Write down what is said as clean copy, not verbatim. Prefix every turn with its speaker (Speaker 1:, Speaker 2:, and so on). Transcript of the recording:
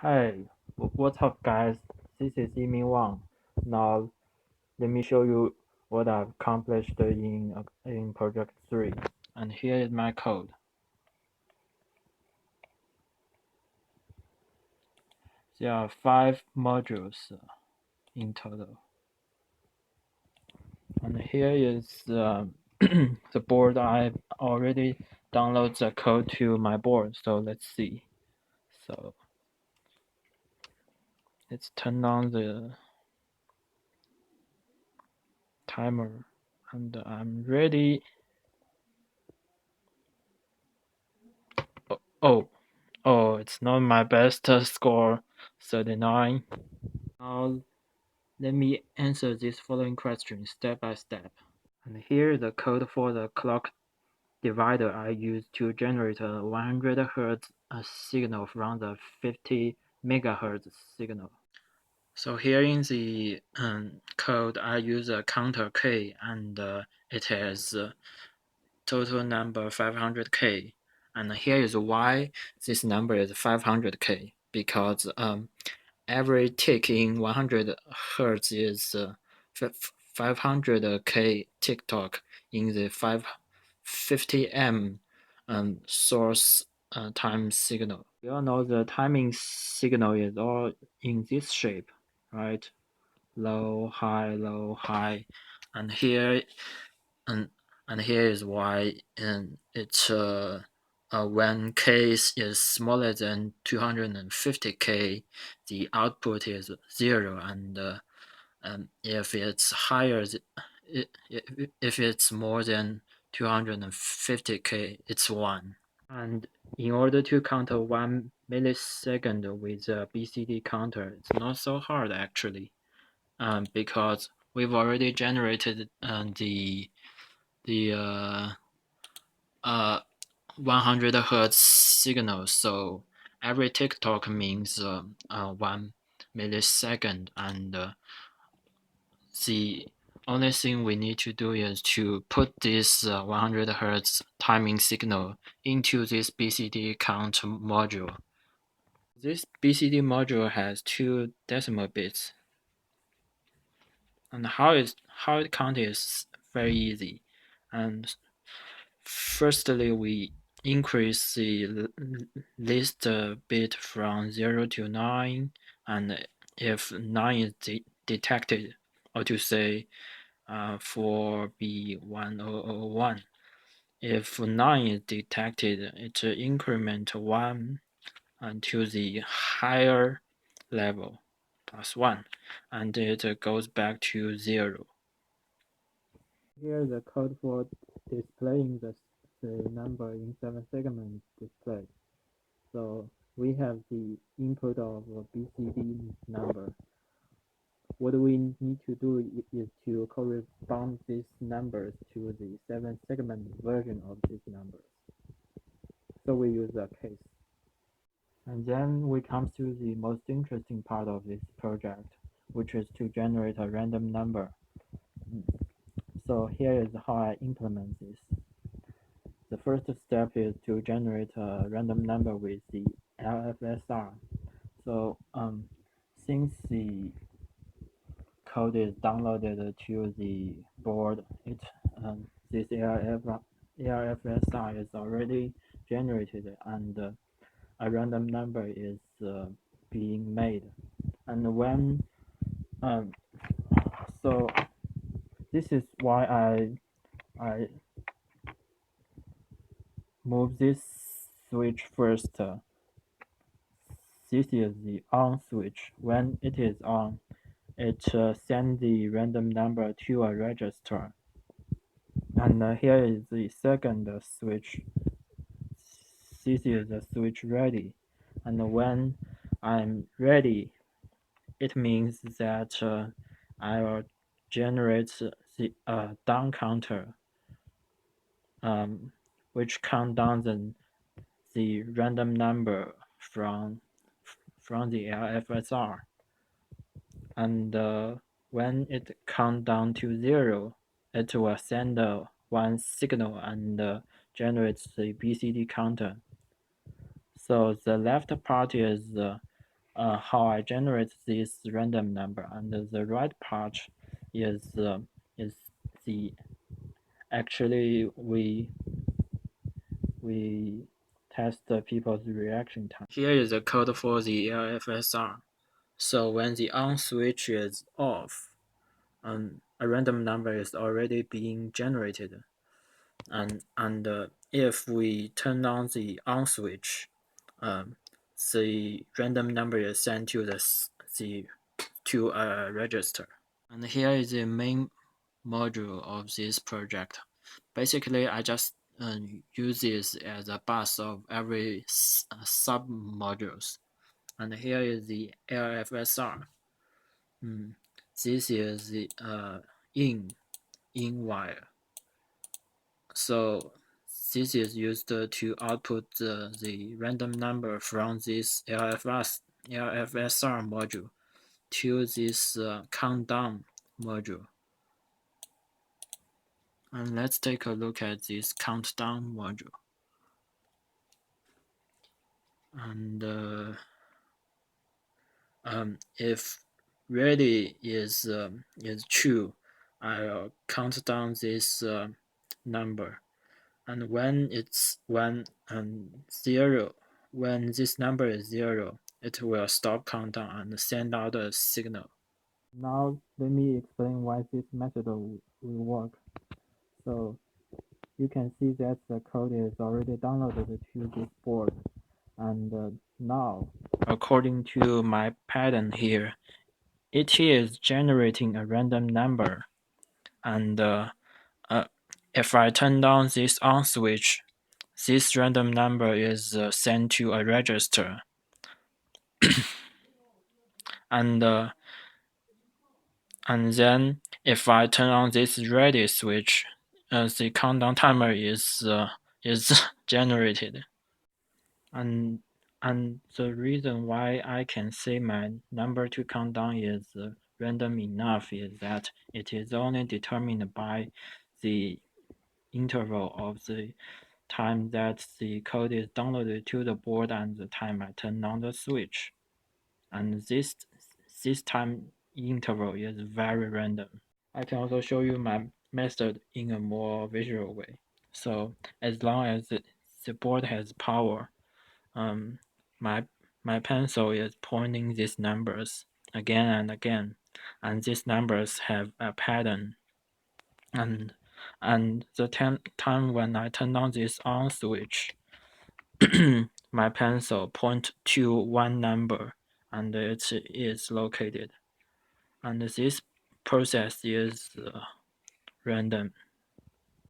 Speaker 1: Hey, what's up guys? This is Yimin Wang. Now let me show you what I've accomplished in project 3. And here is my code. There are 5 modules in total. And here is the board. I've already downloaded the code to my board. So let's see. So let's turn on the timer and I'm ready. Oh, oh, it's not my best score, 39. Now let me answer this following question step by step. And here is the code for the clock divider I used to generate a 100 Hz signal from the 50 MHz signal. So here in the code, I use a counter K and it has total number 500K. And here is why this number is 500K, because every tick in 100 Hz is 500K tick tock in the 50M source time signal. We all know the timing signal is all in this shape, right? Low, high, and here and here is why it's when k is smaller than 250K, the output is 0, and if it's higher, if it's more than 250K, it's 1. And in order to counter 1 millisecond with a BCD counter, it's not so hard actually, because we've already generated the 100 Hz signal, so every tick tock means 1 millisecond, and the only thing we need to do is to put this 100 Hz timing signal into this BCD count module. This BCD module has 2 decimal bits, and how it count is very easy. And firstly, we increase the list bit from 0 to 9, and if 9 is detected, or to say 4B1001, if 9 is detected, it increment 1 to the higher level, +1, and it goes back to 0. Here is the code for displaying the number in 7-segment display. So we have the input of a BCD number. What we need to do is to correspond these numbers to the 7-segment version of these numbers. So we use a case. And then we come to the most interesting part of this project, which is to generate a random number. So here is how I implement this. The first step is to generate a random number with the LFSR. So since the code is downloaded to the board, this LFSR is already generated, and a random number is being made. And when so this is why I move this switch first. This is the on switch. When it is on, it sends the random number to a register. And here is the second switch. This is the switch ready. And when I'm ready, it means that I will generate the down counter, which count down the random number from the LFSR. And when it count down to 0, it will send one signal and generates the BCD counter. So the left part is how I generate this random number, and the right part is the actually we test the people's reaction time. Here is the code for the LFSR. So when the on switch is off, a random number is already being generated, and if we turn on the on switch, the random number is sent to to a register. And here is the main module of this project. Basically, I just use this as a bus of every sub modules. And here is the LFSR. This is the in wire. So this is used to output the random number from this LFSR module to this countdown module. And let's take a look at this countdown module. And if ready is true, I'll count down this number, and when this number is 0, it will stop countdown and send out a signal. Now let me explain why this method will work. So you can see that the code is already downloaded to this board, and now, according to my pattern here, it is generating a random number, and if I turn on this on switch, this random number is sent to a register, and then if I turn on this ready switch, the countdown timer is generated, and the reason why I can say my number to count down is random enough is that it is only determined by the interval of the time that the code is downloaded to the board and the time I turn on the switch. And this time interval is very random. I can also show you my method in a more visual way. So as long as the board has power, my pencil is pointing these numbers again and again, and these numbers have a pattern. And the time when I turn on this on switch, my pencil point to one number, and it is located. And this process is random.